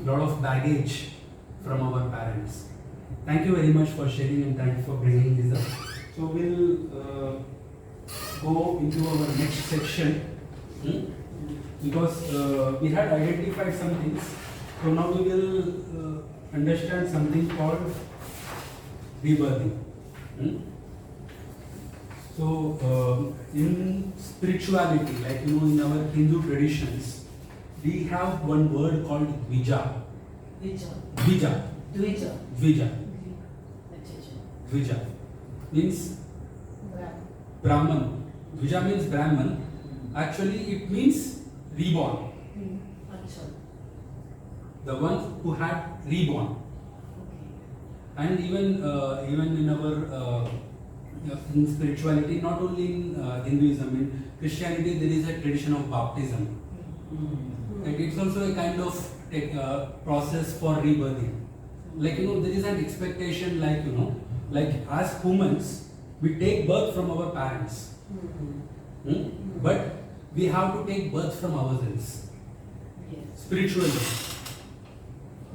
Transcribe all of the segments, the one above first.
lot of baggage from our parents. Thank you very much for sharing and thank you for bringing this up. So we'll go into our next section because we had identified some things. So now we will understand something called rebirthing. So in spirituality, like in our Hindu traditions, we have one word called Dvija. Dvija. Dvija. Dvija. Dvija means Brahman. Dvija means Brahman. Actually, it means reborn. The one who had reborn. And even in our in spirituality, not only in Hinduism, in Christianity, there is a tradition of baptism. And it's also a kind of process for rebirthing. Like there is an expectation, like as humans, we take birth from our parents. But we have to take birth from ourselves. Spiritually.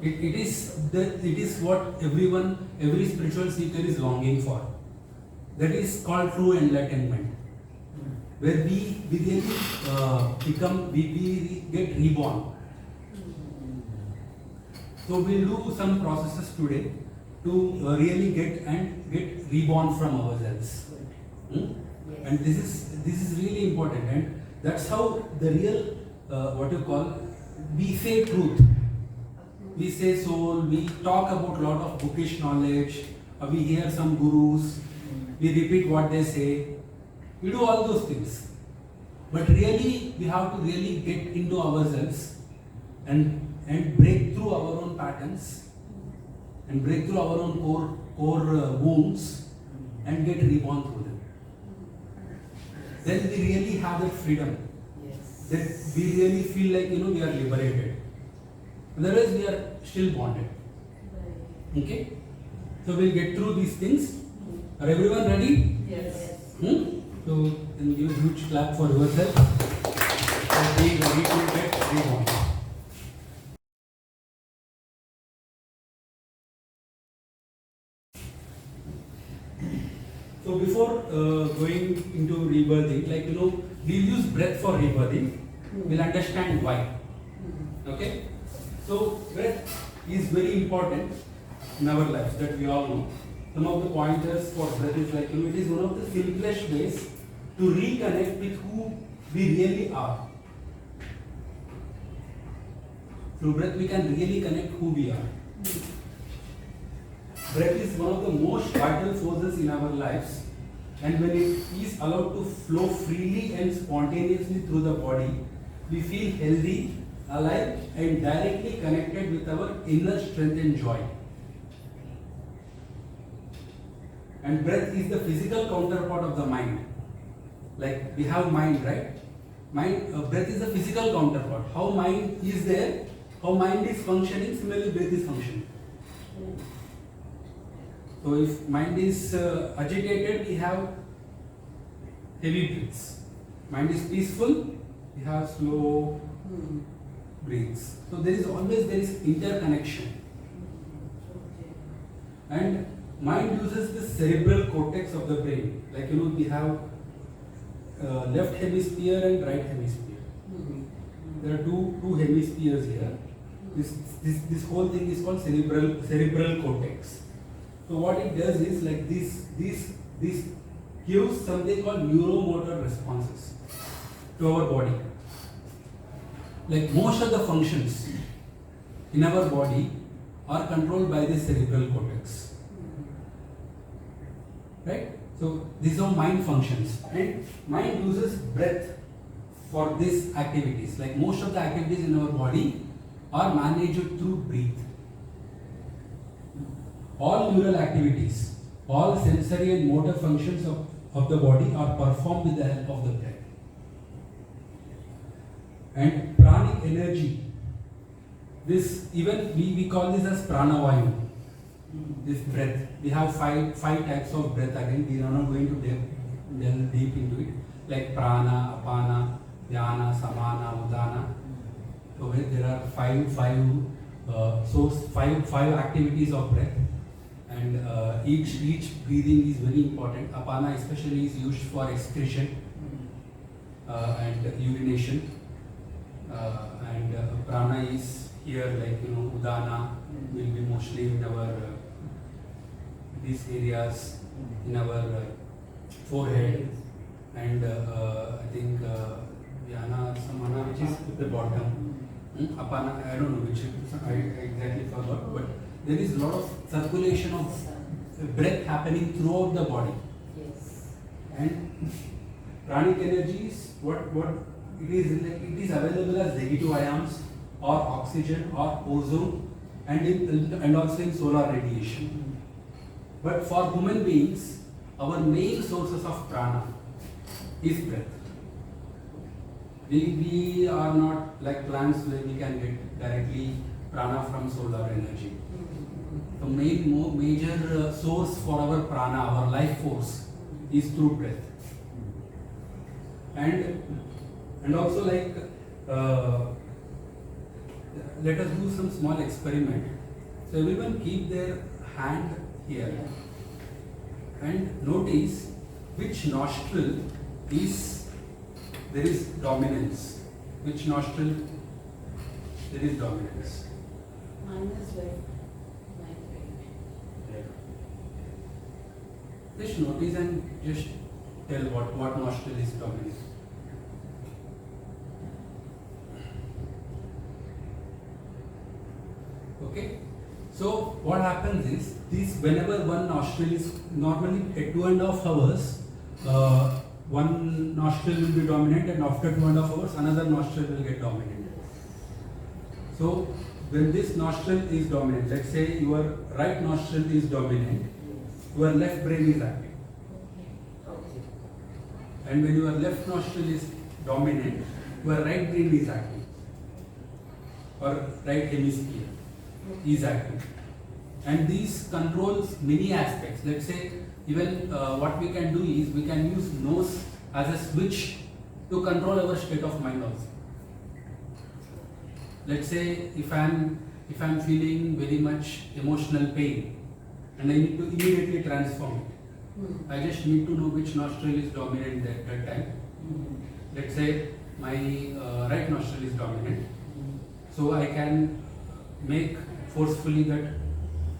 It is what every spiritual seeker is longing for. That is called true enlightenment, where we really we get reborn. So we'll do some processes today to really get reborn from ourselves. And this is really important, and that's how the real we say truth. We say soul, we talk about a lot of bookish knowledge, we hear some gurus, we repeat what they say, we do all those things. But really, we have to really get into ourselves and break through our own patterns and break through our own core wounds and get reborn through them. Then we really have that freedom. That we really feel like we are liberated. Otherwise, we are still bonded. Okay? So we'll get through these things. Are everyone ready? Yes. So then give a huge clap for yourself. And be ready to get reborn. So before going into rebirthing, we'll use breath for rebirthing. We'll understand why. Okay? So breath is very important in our lives, that we all know. Some of the pointers for breath is it is one of the simplest ways to reconnect with who we really are. Through breath we can really connect who we are. Breath is one of the most vital forces in our lives, and when it is allowed to flow freely and spontaneously through the body, we feel healthy, alive, and directly connected with our inner strength and joy. And breath is the physical counterpart of the mind. Like we have mind, right? Breath is the physical counterpart. How mind is there, how mind is functioning, similarly breath is functioning. So if mind is agitated, we have heavy breaths. Mind is peaceful, we have slow breaths. So there is interconnection. And mind uses the cerebral cortex of the brain. We have left hemisphere and right hemisphere. There are two hemispheres here. This whole thing is called cerebral cortex. So what it does is this gives something called neuromotor responses to our body. Like most of the functions in our body are controlled by the cerebral cortex. Right? So these are mind functions, and mind uses breath for these activities. Like most of the activities in our body are managed through breath. All neural activities, all sensory and motor functions of the body are performed with the help of the breath. And pranic energy, this even we call this as pranavayu, this breath. We have five types of breath. Again, we are not going to delve deep into it, like prana, apana, dhyana, samana, udana. So there are five source, five activities of breath, and each breathing is very important. Apana especially is used for excretion and urination, and prana is here, like udana will be mostly in our these areas, in our forehead, and I think Yana Samana, which is at the bottom. Apana, I don't know which, I exactly forgot, but there is a lot of circulation of breath happening throughout the body. Yes. And pranic energy is what it is, like it is available as negative ions or oxygen or ozone, and also in solar radiation. But for human beings, our main sources of prana is breath. We are not like plants where we can get directly prana from solar energy. The major source for our prana, our life force, is through breath. And also, like let us do some small experiment. So everyone keep their hand here and notice which nostril there is dominance. Which nostril there is dominance? Mine is left. Just notice and just tell what nostril is dominant. Okay? So what happens is, whenever one nostril is normally at 2.5 hours, one nostril will be dominant, and after 2.5 hours another nostril will get dominant. So when this nostril is dominant, let's say your right nostril is dominant, your left brain is active. And when your left nostril is dominant, your right brain is active, or right hemisphere is active. And these controls many aspects. Let's say even what we can do is we can use nose as a switch to control our state of mind also. Let's say if I'm feeling very much emotional pain and I need to immediately transform it, I just need to know which nostril is dominant at that time. Let's say my right nostril is dominant, so I can make forcefully that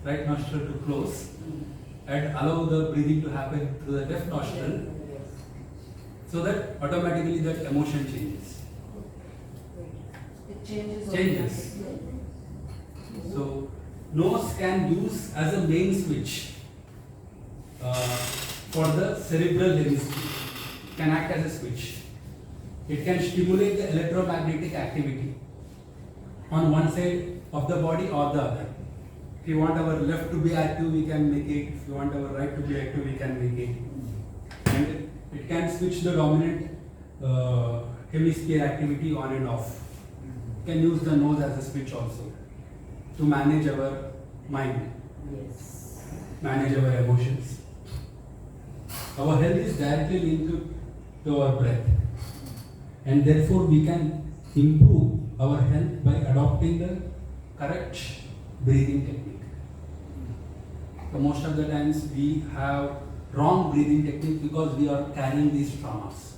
right nostril to close and allow the breathing to happen through the left nostril, so that automatically that emotion changes. It changes. Changes. So nose can use as a main switch for the cerebral hemisphere. It can act as a switch. It can stimulate the electromagnetic activity on one side of the body or the other. If you want our left to be active, we can make it. If you want our right to be active, we can make it. And it can switch the dominant hemisphere activity on and off. You can use the nose as a switch also to manage our mind, manage our emotions. Our health is directly linked to our breath, and therefore we can improve our health by adopting the correct breathing technique. So most of the times we have wrong breathing technique because we are carrying these traumas.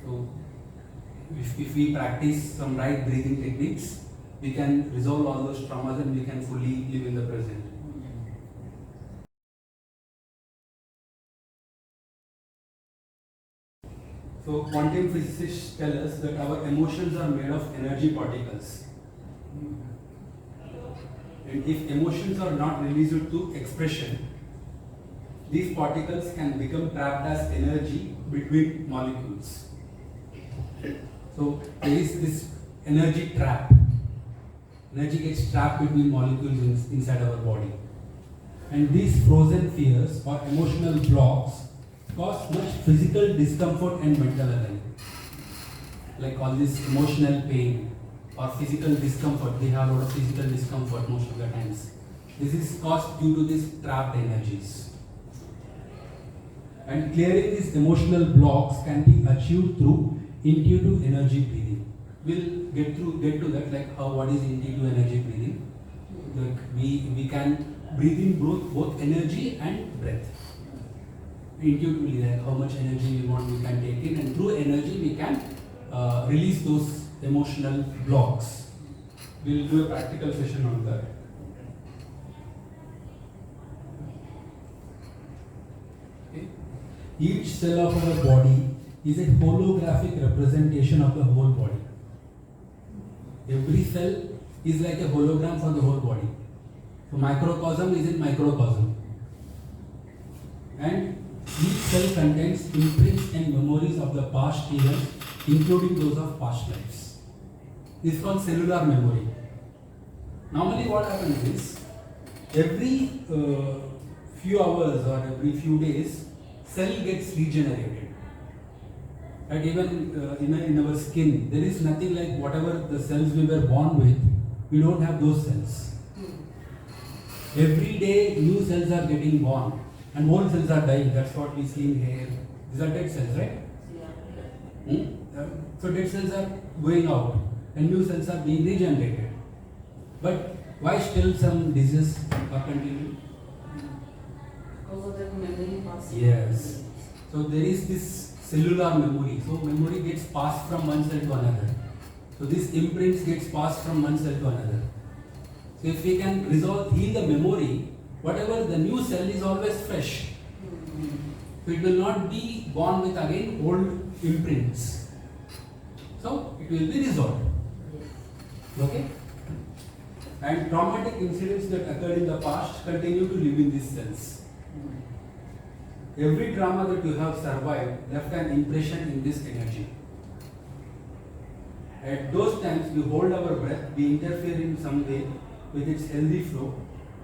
So if we practice some right breathing techniques, we can resolve all those traumas and we can fully live in the present. So quantum physicists tell us that our emotions are made of energy particles. And if emotions are not released to expression, these particles can become trapped as energy between molecules. So there is this energy trap. Energy gets trapped between molecules inside our body. And these frozen fears or emotional blocks cause much physical discomfort and mental agony. Like all this emotional pain or physical discomfort, we have a lot of physical discomfort most of the times. This is caused due to these trapped energies. And clearing these emotional blocks can be achieved through intuitive energy breathing. we'll get to that, like how what is intuitive energy breathing. Like we can breathe in both energy and breath. Intuitively, like how much energy we want we can take in, and through energy we can release those emotional blocks. We'll do a practical session on that. Okay. Each cell of our body is a holographic representation of the whole body. Every cell is like a hologram for the whole body. So microcosm is in microcosm. And each cell contains imprints and memories of the past years, including those of past lives. This is called cellular memory. Normally what happens is, every few hours or every few days, cell gets regenerated. And even in our skin, there is nothing like whatever the cells we were born with, we don't have those cells. Every day new cells are getting born and old cells are dying. That's what we see in hair. These are dead cells, right? So dead cells are going out and new cells are being regenerated. But why still some diseases are continuing? Because of that memory passing. Yes. So there is this cellular memory. So memory gets passed from one cell to another. So this imprints gets passed from one cell to another. So if we can heal the memory, whatever the new cell is always fresh. So it will not be born with again old imprints. So it will be resolved. Okay? And traumatic incidents that occurred in the past continue to live in these cells. Every trauma that you have survived left an impression in this energy. At those times, we hold our breath, we interfere in some way with its healthy flow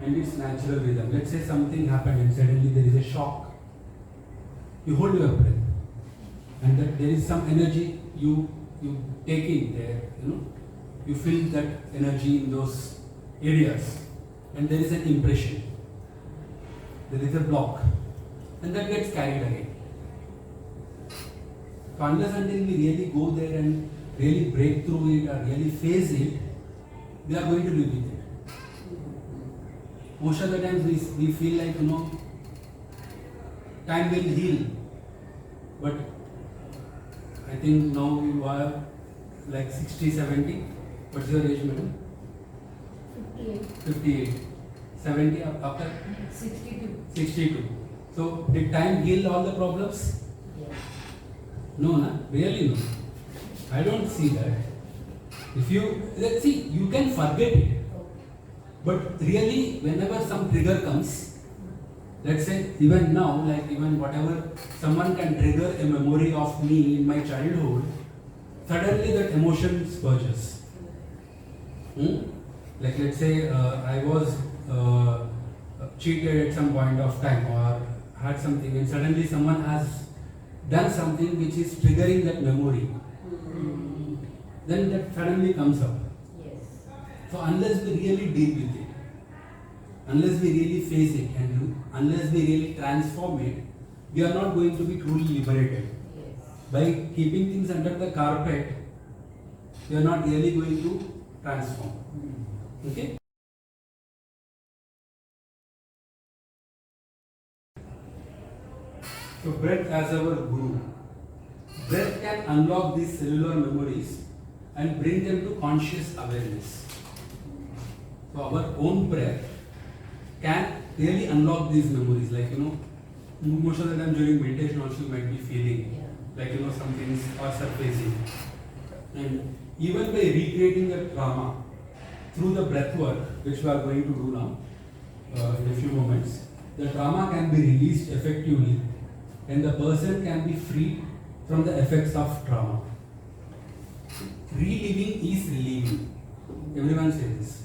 and its natural rhythm. Let's say something happened and suddenly there is a shock. You hold your breath, and that there is some energy you take in there. You feel that energy in those areas, and there is an impression. There is a block, and that gets carried again. So unless until we really go there and really break through it or really face it, we are going to live with it. Most of the times we feel like, time will heal. But I think now you are like 60, 70. What's your age, madam? 58. 58. 70 after? 62. 62. So did time heal all the problems? Yes. No, na? Really no. I don't see that. Let's see, you can forget it. But really, whenever some trigger comes, let's say even now, like even whatever, someone can trigger a memory of me in my childhood, suddenly that emotion surges. Like let's say I was cheated at some point of time or had something, and suddenly someone has done something which is triggering that memory. Then that suddenly comes up. Yes. So unless we really deal with it, unless we really face it, and unless we really transform it, we are not going to be truly liberated. Yes. By keeping things under the carpet, we are not really going to transform. Okay? So breath as our guru. Breath can unlock these cellular memories and bring them to conscious awareness. So our own breath can really unlock these memories. Like, most of the time during meditation also you might be feeling like, some things are surfacing. And even by recreating the trauma through the breath work, which we are going to do now in a few moments, the trauma can be released effectively and the person can be freed from the effects of trauma. Reliving is relieving. Everyone say this.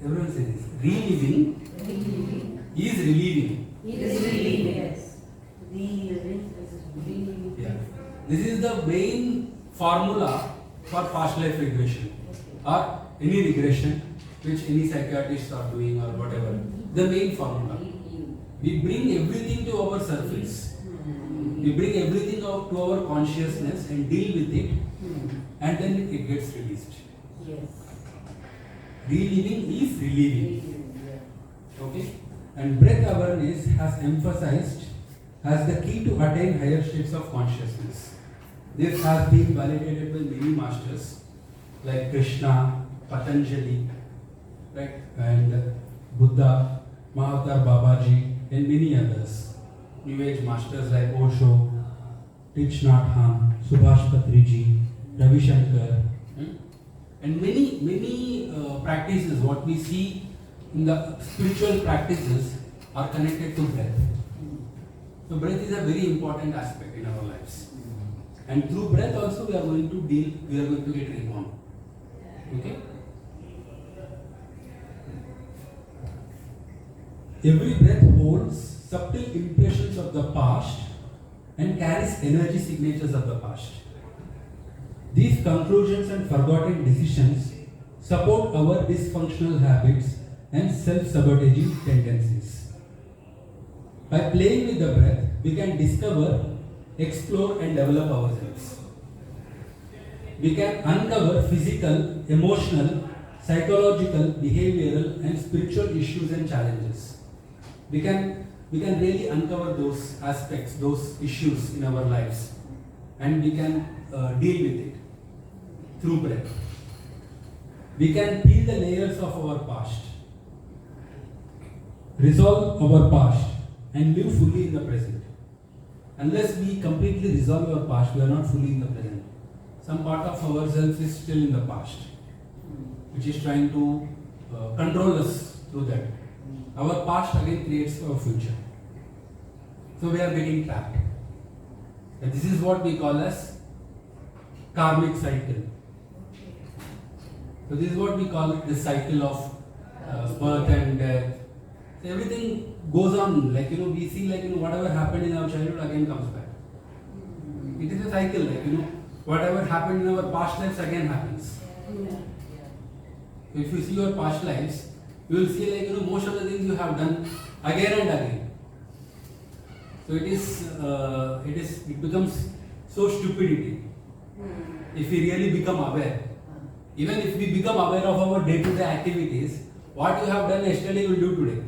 Everyone say this. Reliving is relieving. Yes. Reliving is relieving. Yeah. This is the main formula for past life regression or any regression which any psychiatrists are doing or whatever. The main formula. We bring everything to our surface. We bring everything out to our consciousness and deal with it and then it gets released. Yes. Reliving is relieving. Yeah. Okay? And breath awareness has emphasized as the key to attain higher states of consciousness. This has been validated by many masters like Krishna, Patanjali, right, and Buddha, Mahavatar Babaji, and many others. New Age masters like Osho, Thich Nhat Hanh, Subhash Patriji, Ravi Shankar, and many practices. What we see in the spiritual practices are connected to breath. So breath is a very important aspect in our lives, and through breath also we are going to get reborn. Okay. Every breath holds subtle impressions of the past and carries energy signatures of the past. These conclusions and forgotten decisions support our dysfunctional habits and self-sabotaging tendencies. By playing with the breath, we can discover, explore, and develop ourselves. We can uncover physical, emotional, psychological, behavioral, and spiritual issues and challenges. We can really uncover those aspects, those issues in our lives, and we can deal with it through breath. We can peel the layers of our past, resolve our past, and live fully in the present. Unless we completely resolve our past, we are not fully in the present. Some part of ourselves is still in the past, which is trying to control us through that. Our past again creates our future. So we are getting trapped. And this is what we call as karmic cycle. So this is what we call the cycle of birth and death. So everything goes on, we see whatever happened in our childhood again comes back. It is a cycle, whatever happened in our past lives again happens. So if you see your past lives, you will see most of the things you have done again and again. So it becomes so stupidity. If we really become aware, even if we become aware of our day-to-day activities, what you have done yesterday you will do today.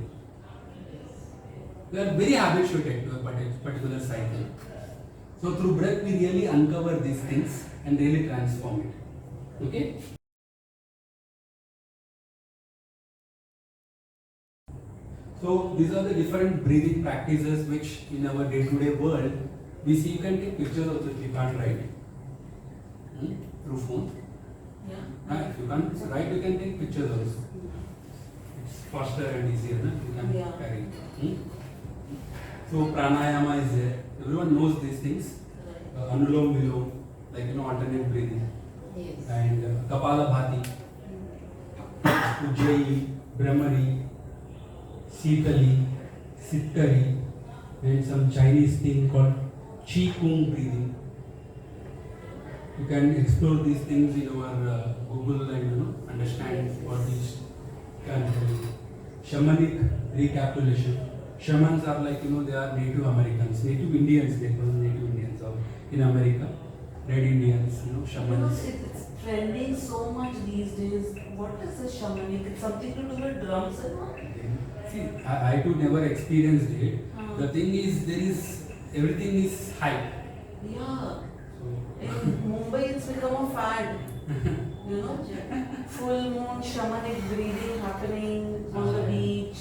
We are very habituated to a particular cycle. So through breath we really uncover these things and really transform it. Okay? So these are the different breathing practices which in our day-to-day world we see. You can take pictures also if you can't write through phone. Yeah. If you can't write, you can take pictures also. It's faster and easier. You can carry. So pranayama is there. Everyone knows these things. Anulom Vilom, alternate breathing. Yes. And Kapalabhati, Ujjayi, Brahmari, Sitali, Sittari, and some Chinese thing called Qi Kung breathing. You can explore these things in our Google and understand what these can do. Shamanic recapitulation. Shamans are they are Native Americans, Native Indians, they call them Native Indians in America. Red Indians, shamans. It's trending so much these days. What is the shamanic? It's something to do with drums and all? See, I too never experienced it. The thing is, everything is hype. Yeah. In Mumbai, it's become a fad. Full moon shamanic breathing happening on the beach.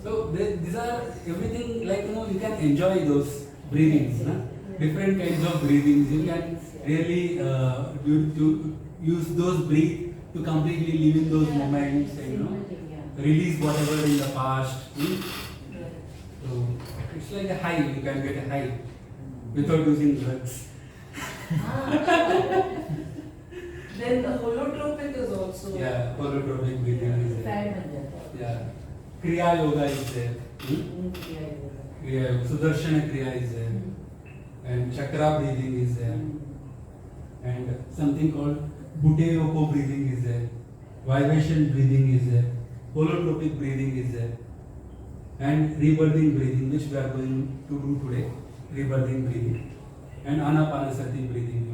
So these are everything you can enjoy those breathings. Different kinds of breathings. You can really use those breath to completely live in those moments and release whatever in the past. So it's like a high. You can get a high without using drugs. Then the holotropic is also. Yeah, holotropic breathing is there. Yeah. Kriya Yoga is there. Kriya, Sudarshana Kriya is there. And Chakra breathing is there. And something called Buteyoko breathing is there. Vibration breathing is there. Holotropic breathing is there. And rebirthing breathing, which we are going to do today. Rebirthing breathing. And Anapanasati breathing,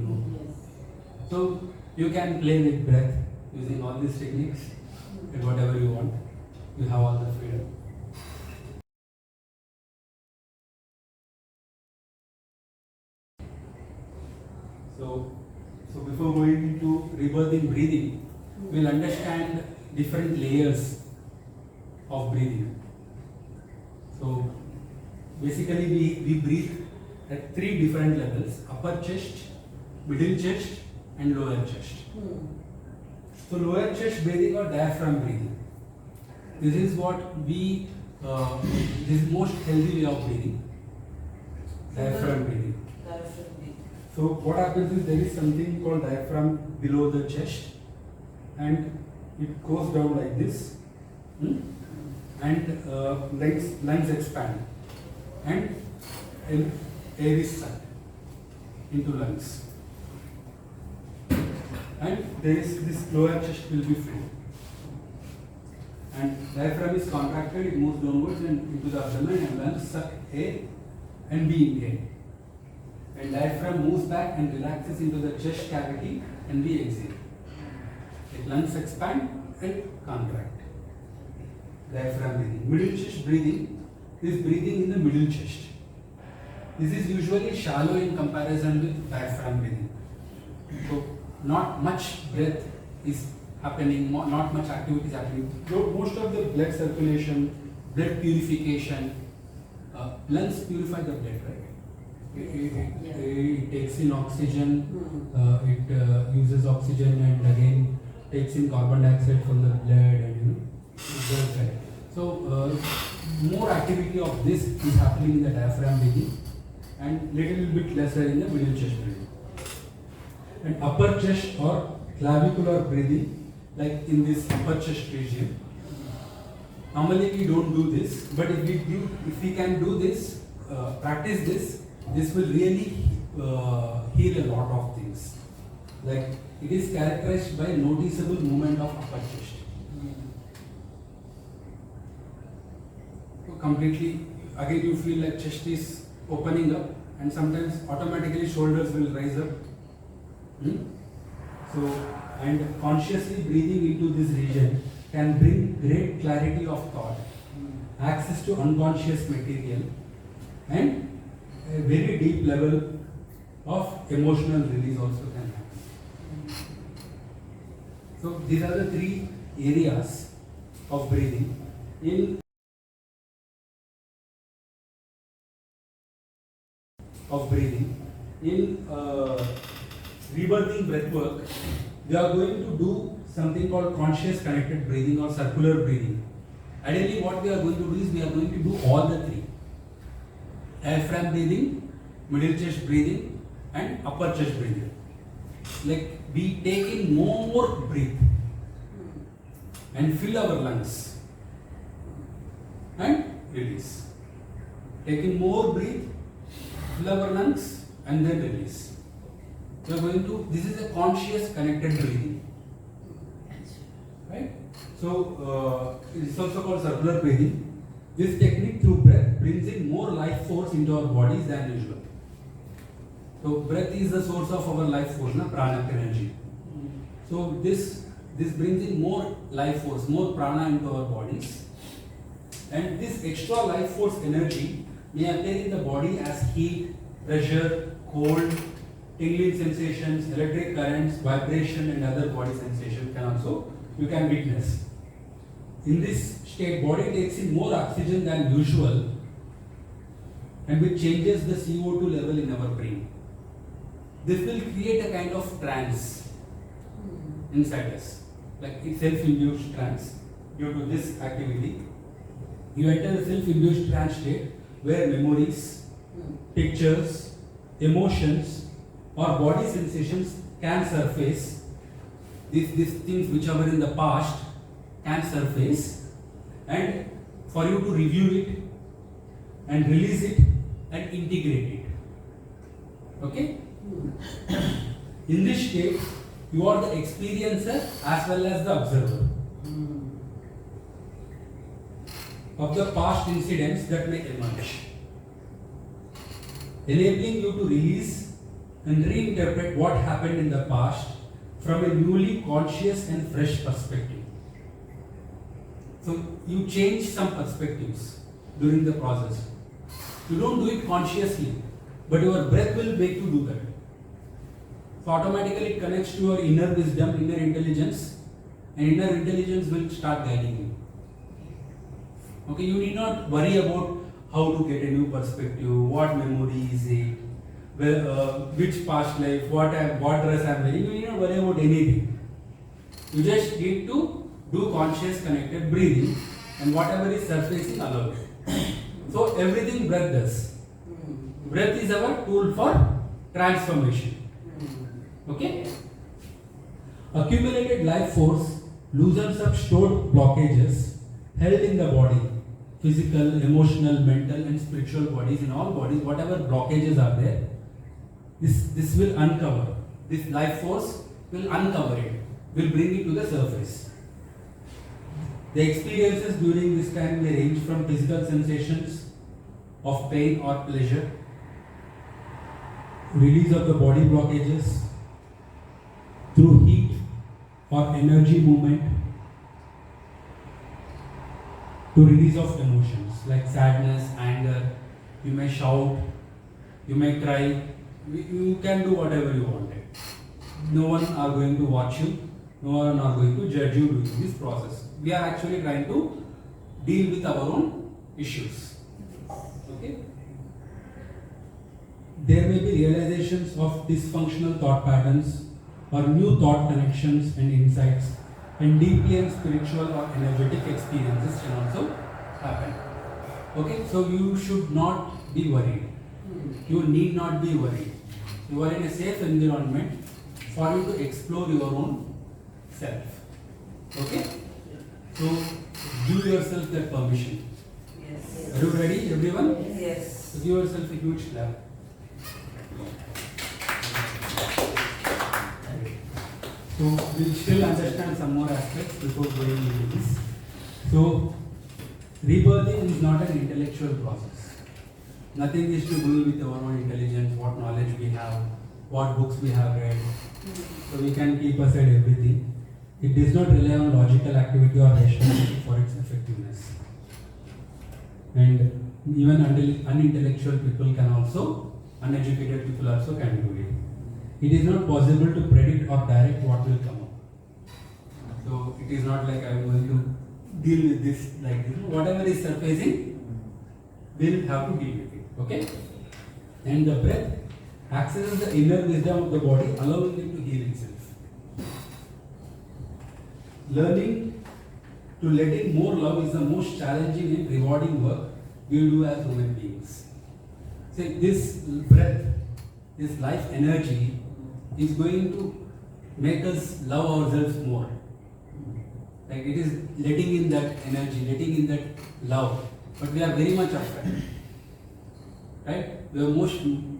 So you can play with breath using all these techniques and whatever you want. You have all the freedom. So before going into rebirthing breathing, we'll understand different layers of breathing. So basically we breathe at 3 different levels: upper chest, middle chest and lower chest. So lower chest breathing or diaphragm breathing. This is what we, this is most healthy way of breathing. Diaphragm breathing. So what happens is there is something called diaphragm below the chest and it goes down like this, and lungs expand and air is sucked into lungs. And there is this lower chest will be free. And diaphragm is contracted, it moves downwards and into the abdomen, and lungs suck air and we inhale. And diaphragm moves back and relaxes into the chest cavity and we exhale. The lungs expand and contract. Diaphragm breathing. Middle chest breathing is breathing in the middle chest. This is usually shallow in comparison with diaphragm breathing. So not much breath is happening, not much activity is happening. So most of the blood circulation, blood purification, lungs purify the blood, right? It takes in oxygen, it uses oxygen and again takes in carbon dioxide from the blood and it does that. So more activity of this is happening in the diaphragm breathing and little bit lesser in the middle chest breathing. And upper chest or clavicular breathing, like in this upper chest region. Normally we don't do this, but if we can do this, practice this will really heal a lot of things. Like it is characterized by noticeable movement of upper chest. So completely, again you feel like chest is opening up and sometimes automatically shoulders will rise up. So, and consciously breathing into this region can bring great clarity of thought, access to unconscious material, and a very deep level of emotional release also can happen. So, these are the 3 areas of breathing. In rebirthing breathwork, we are going to do something called conscious connected breathing or circular breathing. Ideally, what we are going to do is we are going to do all the 3: diaphragm breathing, middle chest breathing, and upper chest breathing. Like we take in more breath and fill our lungs and release. Take in more breath, fill our lungs, and then release. We are going to, this is a conscious connected breathing. Right? So, it is also called circular breathing. This technique through breath brings in more life force into our bodies than usual. So, breath is the source of our life force, prana energy. So, this brings in more life force, more prana into our bodies. And this extra life force energy may appear in the body as heat, pressure, cold, tingling sensations, electric currents, vibration and other body sensations you can witness. In this state, body takes in more oxygen than usual and which changes the CO2 level in our brain. This will create a kind of trance inside us, like a self-induced trance due to this activity. You enter a self-induced trance state where memories, pictures, emotions or body sensations can surface. These things which are in the past can surface, and for you to review it and release it and integrate it. Okay? In this state, you are the experiencer as well as the observer of the past incidents that may emerge, enabling you to release and reinterpret what happened in the past from a newly conscious and fresh perspective. So you change some perspectives during the process. You don't do it consciously, but your breath will make you do that. So automatically it connects to your inner wisdom, inner intelligence, and inner intelligence will start guiding you. Okay, you need not worry about how to get a new perspective, what memory is it, which past life, what dress I am wearing. You need not worry about anything. You just need to do conscious connected breathing, and whatever is surfacing, allow it. So everything breath does. Breath is our tool for transformation. Okay? Accumulated life force loosens up stored blockages held in the body, physical, emotional, mental, and spiritual bodies. In all bodies, whatever blockages are there, this will uncover. This life force will uncover it, will bring it to the surface. The experiences during this time may range from physical sensations of pain or pleasure, release of the body blockages through heat or energy movement, to release of emotions like sadness, anger. You may shout, you may cry, you can do whatever you want. No one are going to watch you, no one are going to judge you during this process. We are actually trying to deal with our own issues. Okay? There may be realizations of dysfunctional thought patterns or new thought connections and insights, and deeply and spiritual or energetic experiences can also happen. Okay, so you should not be worried. You need not be worried. You are in a safe environment for you to explore your own self. Okay? So give yourself that permission. Yes. Are you ready, everyone? Yes. So give yourself a huge clap. So we'll still understand some more aspects before going into this. So rebirthing is not an intellectual process. Nothing is to do with our own intelligence, what knowledge we have, what books we have read. So we can keep aside everything. It does not rely on logical activity or rationality for its effectiveness. And even unintellectual people can also, uneducated people also can do it. It is not possible to predict or direct what will come up. So it is not like I am going to deal with this like this. Whatever is surfacing, we'll have to deal with it. Okay? And the breath accesses the inner wisdom of the body, allowing it to heal itself. Learning to let in more love is the most challenging and rewarding work we do as human beings. See, this breath, this life energy is going to make us love ourselves more. Like it is letting in that energy, letting in that love. But we are very much afraid. Right? We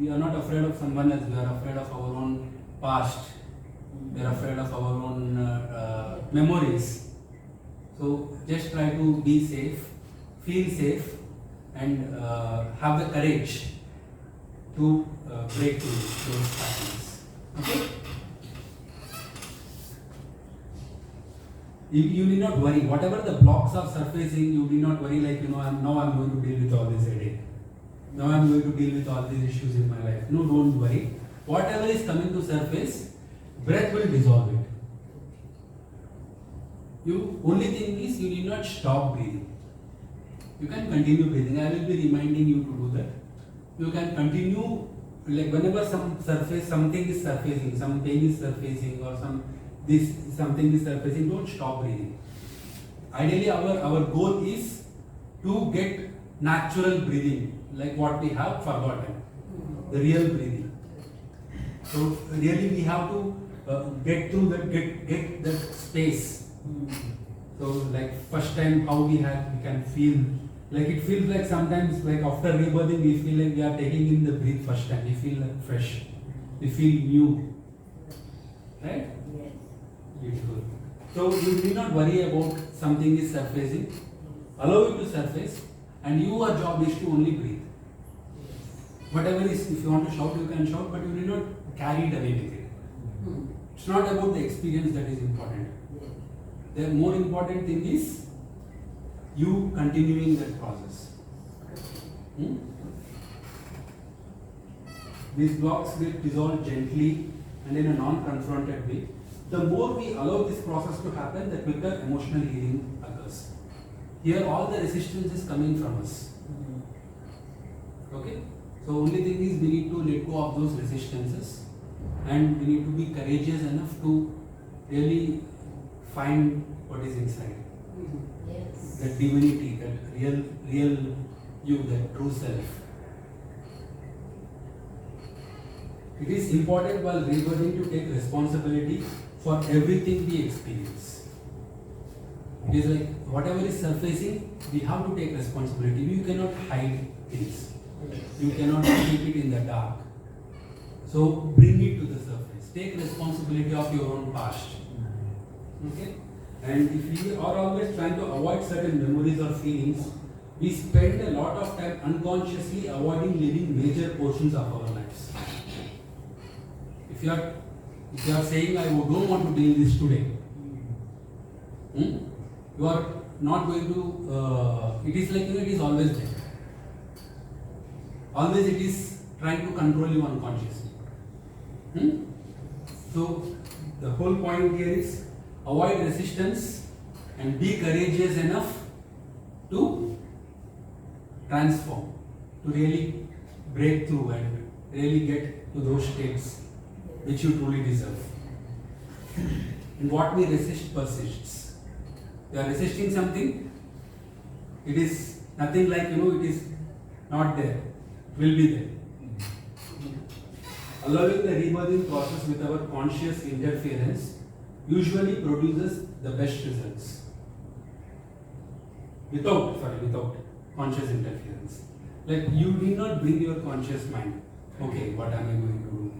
are not afraid of someone else, we are afraid of our own past. We are afraid of our own memories. So just try to be safe, feel safe, and have the courage to break through those patterns. Okay? You need not worry. Whatever the blocks are surfacing, you need not worry like, now I'm going to deal with all this headache. Now I'm going to deal with all these issues in my life. No, don't worry. Whatever is coming to surface, breath will dissolve it. Only thing is you need not stop breathing. You can continue breathing. I will be reminding you to do that. You can continue, like whenever something is surfacing, some pain is surfacing, or something is surfacing, don't stop breathing. Ideally, our goal is to get natural breathing, like what we have forgotten, the real breathing. So really we have to get through that, get that space. So like first time how we can feel, like it feels like sometimes like after rebirthing we feel like we are taking in the breath first time. We feel like fresh, we feel new, right? Yes. Beautiful. So you need not worry about something is surfacing. Allow it to surface, and your job is to only breathe. Whatever is, if you want to shout, you can shout, but you need not carried away with it. Hmm. It's not about the experience that is important. The more important thing is you continuing that process. Hmm? These blocks will dissolve gently and in a non-confronted way. The more we allow this process to happen, the quicker emotional healing occurs. Here all the resistance is coming from us. Okay? So only thing is we need to let go of those resistances and we need to be courageous enough to really find what is inside. Yes. That divinity, that real you, that true self. It is important while rebirthing to take responsibility for everything we experience. It is like whatever is surfacing, we have to take responsibility. You cannot hide things. You cannot keep it in the dark. So bring it to the surface. Take responsibility of your own past. Okay? And if we are always trying to avoid certain memories or feelings, we spend a lot of time unconsciously avoiding living major portions of our lives. If you are saying, I don't want to deal this today, you are not going to, it is like, it is always there. Always it is trying to control you unconsciously. So, the whole point here is avoid resistance and be courageous enough to transform, to really break through and really get to those states which you truly deserve. And what we resist persists. You are resisting something, it is nothing like, it is not there, it will be there. Allowing the rebirthing process with our conscious interference usually produces the best results. Without conscious interference. Like you need not bring your conscious mind. Okay, what am I going to do?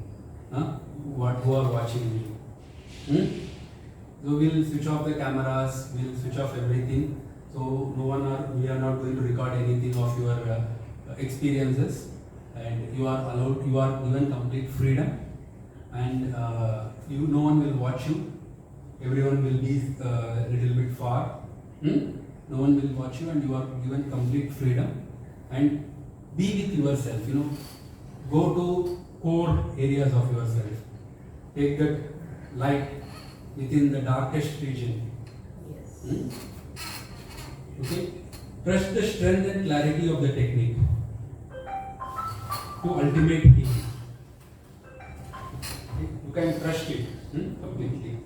Who are watching me? So we'll switch off the cameras, we'll switch off everything. So we are not going to record anything of your experiences, and you are given complete freedom, and no one will watch you. Everyone will be a little bit far. No one will watch you, and you are given complete freedom. And be with yourself. Go to core areas of yourself. Take that light within the darkest region. Yes. Okay? Trust the strength and clarity of the technique to ultimate healing. You can trust it completely.